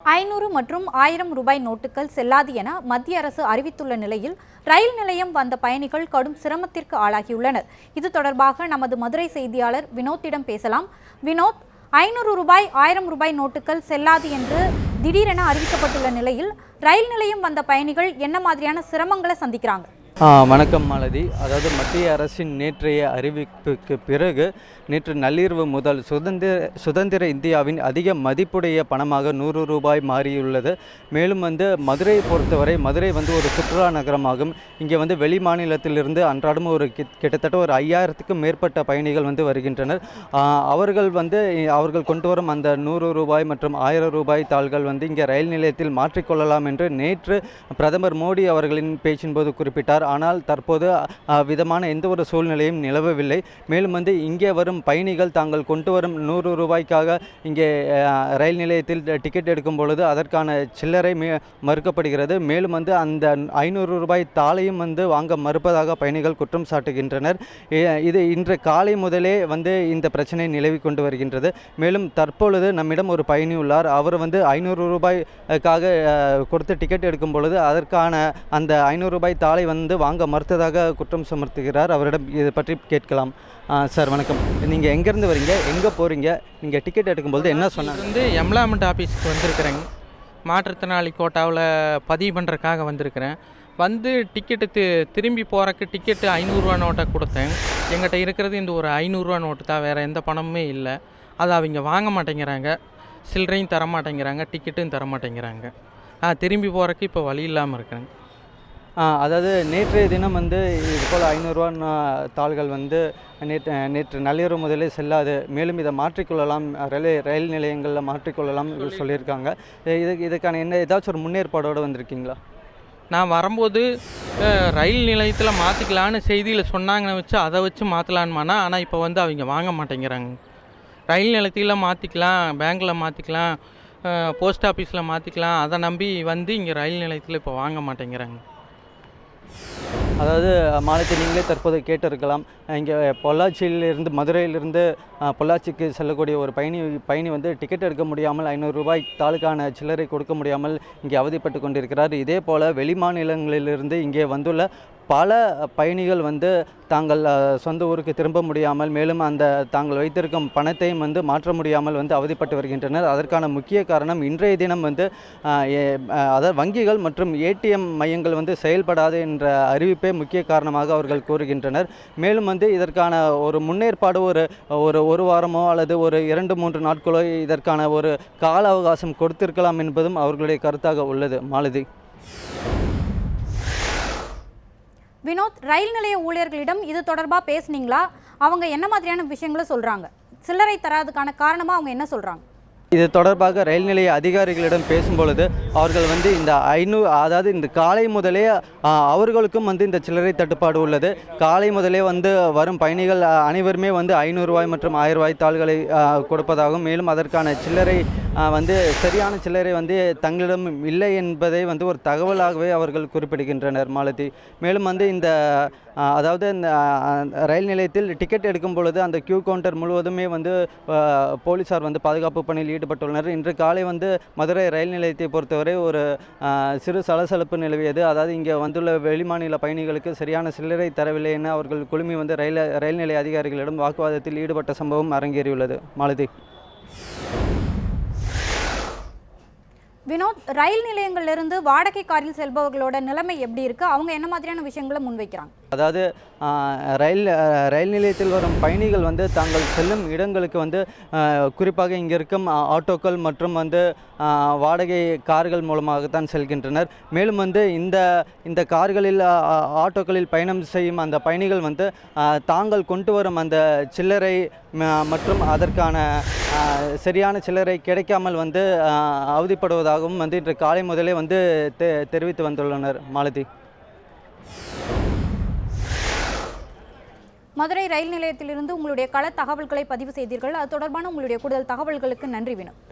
500 மற்றும் 1000 ரூபாய் நோட்டுகள் செல்லாது என மத்திய அரசு அறிவித்துள்ள நிலையில் ரயில் நிலையம் வந்த பயணிகள் கடும் சிரமத்திற்கு ஆளாகியுள்ளனர். இது தொடர்பாக நமது மதுரை செய்தியாளர் வினோத்திடம் பேசலாம். வினோத், 500 ரூபாய் 1000 ரூபாய் நோட்டுகள் செல்லாது என்று திடீரென அறிவிக்கப்பட்டுள்ள நிலையில் ரயில் நிலையம் வந்த பயணிகள் என்ன மாதிரியான சிரமங்களை சந்திக்கிறாங்க? வணக்கம் மாலதி. அதாவது மத்திய அரசின் நேற்றைய அறிவிப்புக்கு பிறகு நேற்று நள்ளிரவு முதல் சுதந்திர இந்தியாவின் அதிக மதிப்புடைய பணமாக 100 ரூபாய் மாறியுள்ளது. மேலும் மதுரையை பொறுத்தவரை மதுரை ஒரு சுற்றுலா நகரமாகும். இங்கே வெளி மாநிலத்திலிருந்து அன்றாடம் கிட்டத்தட்ட ஒரு 5000க்கும் மேற்பட்ட பயணிகள் வருகின்றனர். அவர்கள் கொண்டு வரும் அந்த 100 ரூபாய் மற்றும் 1000 ரூபாய் தாள்கள் இங்கே ரயில் நிலையத்தில் மாற்றிக்கொள்ளலாம் என்று நேற்று பிரதமர் மோடி அவர்களின் பேச்சின் போது குறிப்பிட்டார். ஆனால் தற்போது விதமான எந்த ஒரு சூழ்நிலையும் நிலவவில்லை. மேலும் இங்கே வரும் பயணிகள் தாங்கள் கொண்டு வரும் 100 ரூபாய்க்காக இங்கே ரயில் நிலையத்தில் டிக்கெட் எடுக்கும் பொழுது அதற்கான சில்லறை மறுக்கப்படுகிறது. மேலும் அந்த 500 ரூபாய் தாளையும் வாங்க மறுப்பதாக பயணிகள் குற்றம் சாட்டுகின்றனர். இது இன்று காலை முதலே இந்த பிரச்சனை நிலவி கொண்டு வருகின்றது. மேலும் தற்பொழுது நம்மிடம் ஒரு பயணி உள்ளார். அவர் 500 ரூபாய்க்காக கொடுத்து டிக்கெட் எடுக்கும் பொழுது அதற்கான அந்த 500 ரூபாய் தாளை வாங்க மறுத்ததாக குற்றம் சுமத்துகிறார். அவரிடம் இதை பற்றி கேட்கலாம். சார் வணக்கம். நீங்கள் எங்கேருந்து வரீங்க, எங்கே போகிறீங்க, நீங்கள் டிக்கெட் எடுக்கும்போது என்ன சொன்னாங்க? எம்ப்ளாய்மெண்ட் ஆஃபீஸுக்கு வந்திருக்கிறேங்க. மாற்றுத்திறனாளி கோட்டாவில் பதிவு பண்ணுறதுக்காக வந்திருக்கிறேன். டிக்கெட்டு திரும்பி போகிறக்கு டிக்கெட்டு 500 ரூபா நோட்டை கொடுத்தேன். எங்கிட்ட இருக்கிறது இந்த ஒரு 500 ரூபா நோட்டு தான், வேறு எந்த பணமுமே இல்லை. அதை அவங்க வாங்க மாட்டேங்கிறாங்க. சில்லறையும் தர மாட்டேங்கிறாங்க, டிக்கெட்டும் தர மாட்டேங்கிறாங்க. திரும்பி போகிறக்கு இப்போ வழி இல்லாமல் இருக்கிறேங்க. அதாவது நேற்றைய தினம் இது போல் 500 ரூபா தாள்கள் நேற்று நள்ளிரவு முதலே செல்லாது, மேலும் இதை மாற்றிக்கொள்ளலாம், ரயில் நிலையங்களில் மாற்றிக்கொள்ளலாம் சொல்லியிருக்காங்க. இதுக்கான ஏதாச்சும் ஒரு முன்னேற்பாடோடு வந்திருக்கீங்களா? நான் வரும்போது ரயில் நிலையத்தில் மாற்றிக்கலான்னு செய்தியில் சொன்னாங்கன்னு வச்சு அதை வச்சு மாற்றலான்மானா, ஆனால் இப்போ அவங்க வாங்க மாட்டேங்கிறாங்க. ரயில் நிலையத்தில் மாற்றிக்கலாம், பேங்கில் மாற்றிக்கலாம், போஸ்ட் ஆஃபீஸில் மாற்றிக்கலாம், அதை நம்பி இங்கே ரயில் நிலையத்தில் இப்போ வாங்க மாட்டேங்கிறாங்க. அதாவது மாலத்தி, நீங்களே தற்போது கேட்டிருக்கலாம். இங்கே பொள்ளாச்சியிலிருந்து மதுரையிலிருந்து பொள்ளாச்சிக்கு செல்லக்கூடிய ஒரு பயணி டிக்கெட் எடுக்க முடியாமல் 500 ரூபாய் தாளுக்கான சில்லறை கொடுக்க முடியாமல் இங்கே அவதிப்பட்டு கொண்டிருக்கிறார். இதே போல் வெளிமாநிலங்களிலிருந்து இங்கே வந்துள்ள பல பயணிகள் தாங்கள் சொந்த ஊருக்கு திரும்ப முடியாமல், மேலும் தாங்கள் வைத்திருக்கும் பணத்தையும் மாற்ற முடியாமல் அவதிப்பட்டு வருகின்றனர். அதற்கான முக்கிய காரணம் இன்றைய தினம் அதாவது வங்கிகள் மற்றும் ஏடிஎம் மையங்கள் செயல்படாது என்ற அறிவிப்பே முக்கிய காரணமாக அவர்கள் கூறுகின்றனர். மேலும் இதற்கான ஒரு முன்னேற்பாடு ஒரு வாரமோ அல்லது ஒரு 2-3 நாட்களோ இதற்கான ஒரு கால அவகாசம் கொடுத்திருக்கலாம் என்பதும் அவர்களுடைய கருத்தாக உள்ளது. மாலதி. வினோத், ரயில் நிலைய ஊழியர்களிடம் இது தொடர்பாக பேசுனீங்களா? அவங்க என்ன மாதிரியான விஷயங்களை சொல்கிறாங்க? சில்லறை தராதுக்கான காரணமாக அவங்க என்ன சொல்கிறாங்க? இது தொடர்பாக ரயில் நிலைய அதிகாரிகளிடம் பேசும்பொழுது அவர்கள் இந்த 500, அதாவது இந்த காலை முதலே அவர்களுக்கும் இந்த சில்லறை தட்டுப்பாடு உள்ளது. காலை முதலே வரும் பயணிகள் அனைவருமே 500 ரூபாய் மற்றும் 1000 ரூபாய் தாள்களை கொடுப்பதாகவும், மேலும் அதற்கான சில்லறை சரியான சில்லறை தங்களிடம் இல்லை என்பதை ஒரு தகவலாகவே அவர்கள் குறிப்பிடுகின்றனர். மாலதி, மேலும் இந்த அதாவது இந்த ரயில் நிலையத்தில் டிக்கெட் எடுக்கும் பொழுது அந்த கியூ கவுண்டர் முழுவதுமே போலீஸார் பாதுகாப்பு பணியில் ஈடுபட்டுள்ளனர். இன்று காலை மதுரை ரயில் நிலையத்தை பொறுத்தவரை ஒரு சிறு சலசலப்பு நிலவியது. அதாவது இங்கே வந்துள்ள வெளிமாநில பயணிகளுக்கு சரியான சில்லறை தரவில்லை என அவர்கள் குழுமி ரயில் நிலைய அதிகாரிகளிடம் வாக்குவாதத்தில் ஈடுபட்ட சம்பவம் அரங்கேறியுள்ளது. மாலதி. வினோத், ரயில் நிலையங்களிலிருந்து வாடகை காரில் செல்பவர்களோட நிலைமை எப்படி இருக்கு? அவங்க என்ன மாதிரியான விஷயங்களை முன்வைக்கிறாங்க? அதாவது ரயில் நிலையத்தில் வரும் பயணிகள் தாங்கள் செல்லும் இடங்களுக்கு குறிப்பாக இங்கே இருக்கும் ஆட்டோக்கள் மற்றும் வாடகை கார்கள் மூலமாகத்தான் செல்கின்றனர். மேலும் இந்த கார்களில் ஆட்டோக்களில் பயணம் செய்யும் அந்த பயணிகள் தாங்கள் கொண்டு வரும் அந்த சில்லறை மற்றும் அதற்கான சரியான சில்லறை கிடைக்காமல் அவதிப்படுவதாகவும் இன்று காலை முதலே தெரிவித்து வந்துள்ளனர். மாலதி. மதுரை ரயில் நிலையத்திலிருந்து உங்களுடைய கள தகவல்களை பதிவு செய்தீர்கள். அது தொடர்பான உங்களுடைய கூடுதல் தகவல்களுக்கு நன்றி வினோத்.